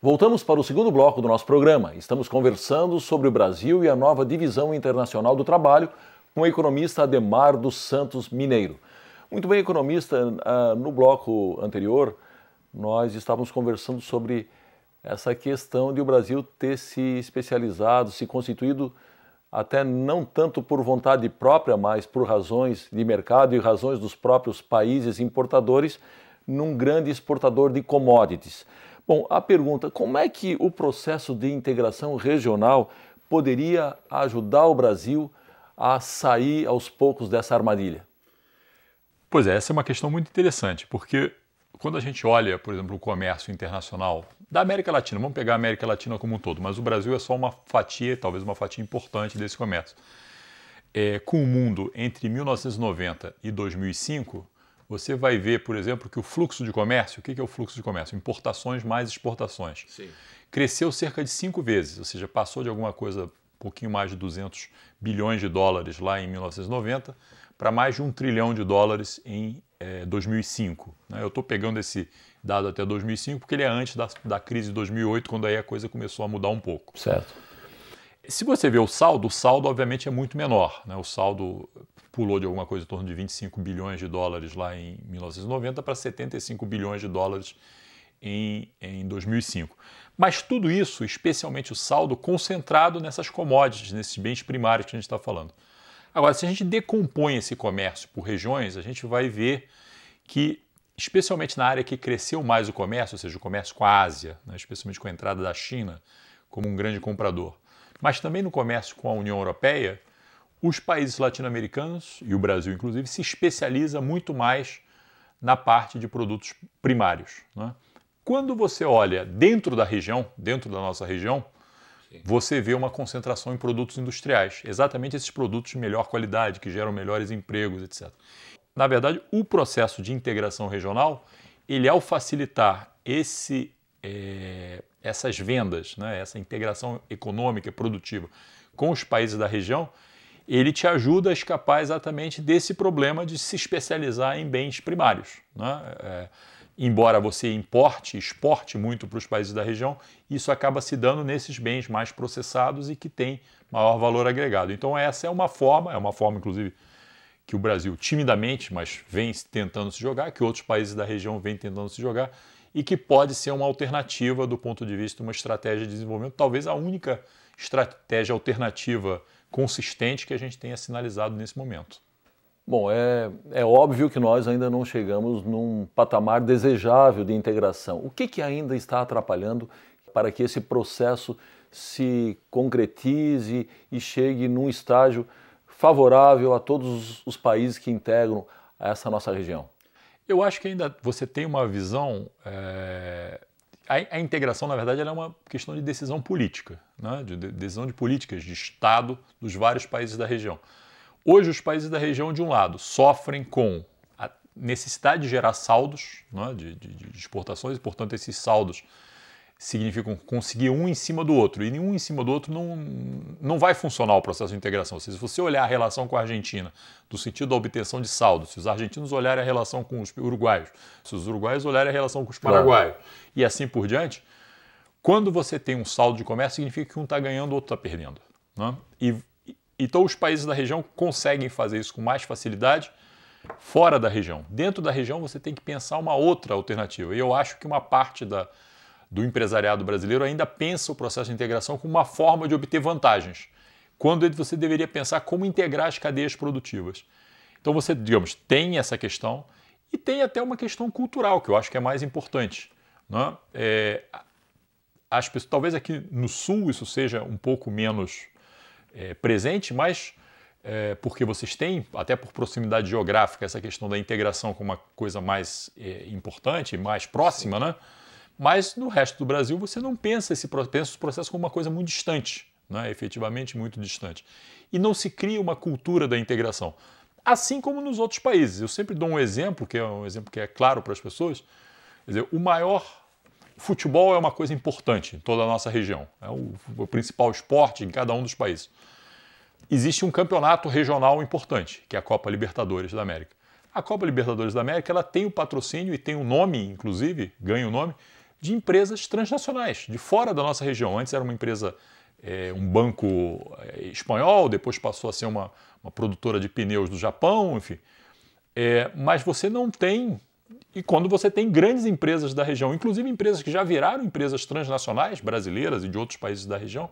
Voltamos para o segundo bloco do nosso programa. Estamos conversando sobre o Brasil e a nova divisão internacional do trabalho com o economista Adhemar dos Santos Mineiro. Muito bem, economista, no bloco anterior nós estávamos conversando sobre essa questão de o Brasil ter se especializado, se constituído até não tanto por vontade própria, mas por razões de mercado e razões dos próprios países importadores, num grande exportador de commodities. Bom, a pergunta, como é que o processo de integração regional poderia ajudar o Brasil a sair aos poucos dessa armadilha? Pois é, essa é uma questão muito interessante, porque quando a gente olha, por exemplo, o comércio internacional da América Latina, vamos pegar a América Latina como um todo, mas o Brasil é só uma fatia, talvez uma fatia importante desse comércio. Com o mundo entre 1990 e 2005, você vai ver, por exemplo, que o fluxo de comércio, o que é o fluxo de comércio? Importações mais exportações. Sim. Cresceu cerca de 5 vezes, ou seja, passou de alguma coisa, um pouquinho mais de 200 bilhões de dólares lá em 1990 para mais de 1 trilhão de dólares em 2005. Eu estou pegando esse dado até 2005 porque ele é antes da crise de 2008, quando aí a coisa começou a mudar um pouco. Certo. Se você vê o saldo obviamente é muito menor. O saldo pulou de alguma coisa em torno de 25 bilhões de dólares lá em 1990 para 75 bilhões de dólares em 2005. Mas tudo isso, especialmente o saldo, concentrado nessas commodities, nesses bens primários que a gente está falando. Agora, se a gente decompõe esse comércio por regiões, a gente vai ver que, especialmente na área que cresceu mais o comércio, ou seja, o comércio com a Ásia, especialmente com a entrada da China como um grande comprador, mas também no comércio com a União Europeia, os países latino-americanos, e o Brasil inclusive, se especializa muito mais na parte de produtos primários. Quando você olha dentro da região, dentro da nossa região, você vê uma concentração em produtos industriais, exatamente esses produtos de melhor qualidade, que geram melhores empregos, etc. Na verdade, o processo de integração regional, ele ao facilitar essas vendas, essa integração econômica e produtiva com os países da região, ele te ajuda a escapar exatamente desse problema de se especializar em bens primários. Embora você exporte muito para os países da região, isso acaba se dando nesses bens mais processados e que têm maior valor agregado. Então essa é uma forma inclusive que o Brasil timidamente, mas vem tentando se jogar, que outros países da região vêm tentando se jogar e que pode ser uma alternativa do ponto de vista de uma estratégia de desenvolvimento, talvez a única estratégia alternativa consistente que a gente tenha sinalizado nesse momento. Bom, é óbvio que nós ainda não chegamos num patamar desejável de integração. O que ainda está atrapalhando para que esse processo se concretize e chegue num estágio favorável a todos os países que integram essa nossa região? Eu acho que ainda você tem uma visão... A integração, na verdade, ela é uma questão de decisão política, de decisão de políticas de Estado dos vários países da região. Hoje, os países da região, de um lado, sofrem com a necessidade de gerar saldos de exportações, e, portanto, esses saldos significam conseguir um em cima do outro. E um em cima do outro não vai funcionar o processo de integração. Ou seja, se você olhar a relação com a Argentina, no sentido da obtenção de saldos, se os argentinos olharem a relação com os uruguaios, se os uruguaios olharem a relação com os paraguaios, e assim por diante, quando você tem um saldo de comércio, significa que um está ganhando, o outro está perdendo. Então, os países da região conseguem fazer isso com mais facilidade fora da região. Dentro da região, você tem que pensar uma outra alternativa. E eu acho que uma parte do empresariado brasileiro ainda pensa o processo de integração como uma forma de obter vantagens, quando você deveria pensar como integrar as cadeias produtivas. Então, você, digamos, tem essa questão e tem até uma questão cultural, que eu acho que é mais importante. Talvez aqui no Sul isso seja um pouco menos presente, mas porque vocês têm, até por proximidade geográfica, essa questão da integração como uma coisa mais importante, mais próxima, Mas no resto do Brasil você não pensa esse processo como uma coisa muito distante, efetivamente muito distante. E não se cria uma cultura da integração. Assim como nos outros países. Eu sempre dou um exemplo, que é um exemplo que é claro para as pessoas. Quer dizer, futebol é uma coisa importante em toda a nossa região. É o principal esporte em cada um dos países. Existe um campeonato regional importante, que é a Copa Libertadores da América. A Copa Libertadores da América ela tem o patrocínio e tem o nome, inclusive, ganha o nome, de empresas transnacionais, de fora da nossa região. Antes era uma empresa, um banco espanhol, depois passou a ser uma produtora de pneus do Japão, enfim. Mas você não tem... E quando você tem grandes empresas da região, inclusive empresas que já viraram empresas transnacionais, brasileiras e de outros países da região,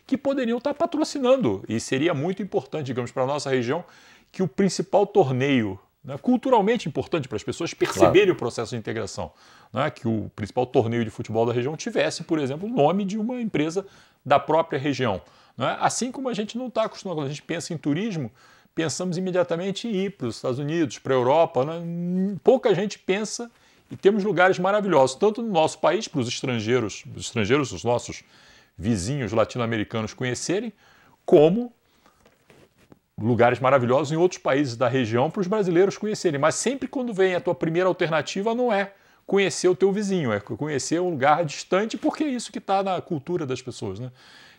que poderiam estar patrocinando. E seria muito importante, digamos, para a nossa região, que o principal torneio, né, culturalmente importante para as pessoas perceberem o processo de integração, né, que o principal torneio de futebol da região tivesse, por exemplo, o nome de uma empresa da própria região. Né? Assim como a gente não está acostumado, quando a gente pensa em turismo, pensamos imediatamente em ir para os Estados Unidos, para a Europa. Né? Pouca gente pensa, e temos lugares maravilhosos, tanto no nosso país, para os estrangeiros, os nossos vizinhos latino-americanos conhecerem, como lugares maravilhosos em outros países da região para os brasileiros conhecerem. Mas sempre quando vem a tua primeira alternativa não é conhecer o teu vizinho, é conhecer um lugar distante, porque é isso que está na cultura das pessoas. Né?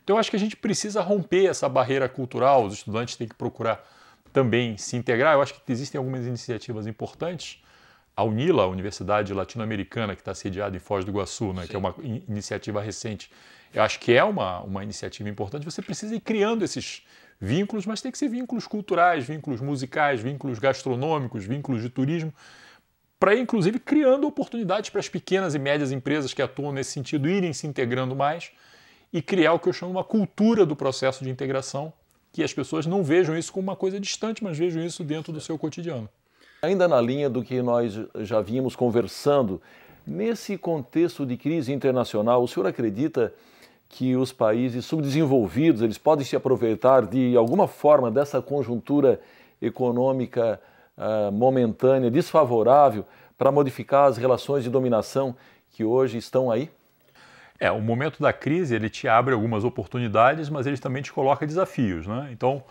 Então eu acho que a gente precisa romper essa barreira cultural, os estudantes têm que procurar também se integrar. Eu acho que existem algumas iniciativas importantes. A UNILA, a Universidade Latino-Americana, que está sediada em Foz do Iguaçu, né, que é uma iniciativa recente, eu acho que é uma iniciativa importante. Você precisa ir criando esses vínculos, mas tem que ser vínculos culturais, vínculos musicais, vínculos gastronômicos, vínculos de turismo, para ir, inclusive, criando oportunidades para as pequenas e médias empresas que atuam nesse sentido irem se integrando mais e criar o que eu chamo uma cultura do processo de integração, que as pessoas não vejam isso como uma coisa distante, mas vejam isso dentro do seu cotidiano. Ainda na linha do que nós já vínhamos conversando, nesse contexto de crise internacional, o senhor acredita que os países subdesenvolvidos eles podem se aproveitar de alguma forma dessa conjuntura econômica momentânea, desfavorável, para modificar as relações de dominação que hoje estão aí? O momento da crise ele te abre algumas oportunidades, mas ele também te coloca desafios. Né? Então,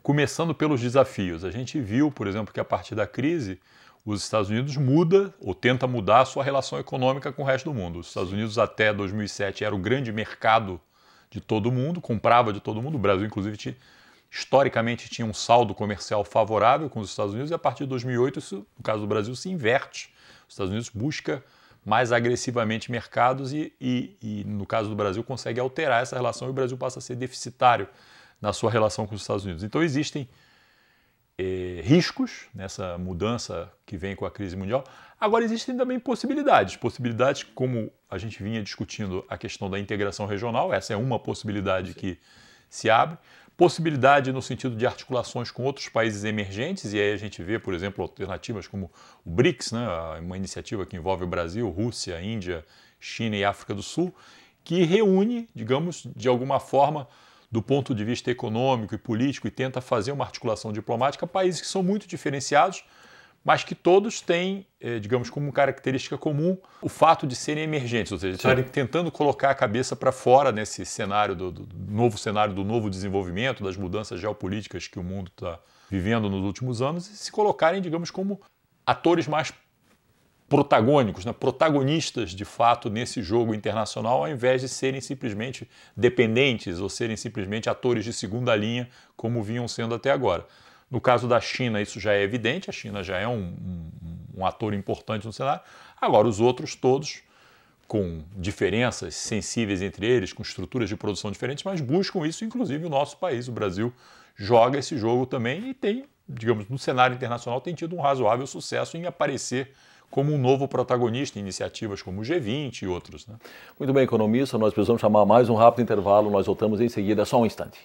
começando pelos desafios, a gente viu, por exemplo, que a partir da crise, os Estados Unidos muda ou tenta mudar a sua relação econômica com o resto do mundo. Os Estados Unidos até 2007 era o grande mercado de todo mundo, comprava de todo mundo. O Brasil, inclusive, historicamente tinha um saldo comercial favorável com os Estados Unidos e a partir de 2008, isso, no caso do Brasil, se inverte. Os Estados Unidos busca mais agressivamente mercados e, no caso do Brasil, consegue alterar essa relação e o Brasil passa a ser deficitário na sua relação com os Estados Unidos. Então existem riscos nessa mudança que vem com a crise mundial. Agora existem também possibilidades como a gente vinha discutindo a questão da integração regional, essa é uma possibilidade que se abre. Possibilidade no sentido de articulações com outros países emergentes, e aí a gente vê, por exemplo, alternativas como o BRICS, né, uma iniciativa que envolve o Brasil, Rússia, Índia, China e África do Sul, que reúne, digamos, de alguma forma, do ponto de vista econômico e político, e tenta fazer uma articulação diplomática, países que são muito diferenciados, mas que todos têm, digamos, como característica comum o fato de serem emergentes, ou seja, estarem tentando colocar a cabeça para fora nesse cenário do novo desenvolvimento, das mudanças geopolíticas que o mundo está vivendo nos últimos anos e se colocarem, digamos, como atores mais protagônicos, né, protagonistas de fato nesse jogo internacional, ao invés de serem simplesmente dependentes ou serem simplesmente atores de segunda linha, como vinham sendo até agora. No caso da China, isso já é evidente, a China já é um ator importante no cenário. Agora, os outros todos, com diferenças sensíveis entre eles, com estruturas de produção diferentes, mas buscam isso, inclusive o nosso país, o Brasil, joga esse jogo também e tem, digamos, no cenário internacional, tem tido um razoável sucesso em aparecer como um novo protagonista em iniciativas como o G20 e outros. Né? Muito bem, economista, nós precisamos chamar mais um rápido intervalo, nós voltamos em seguida, só um instante.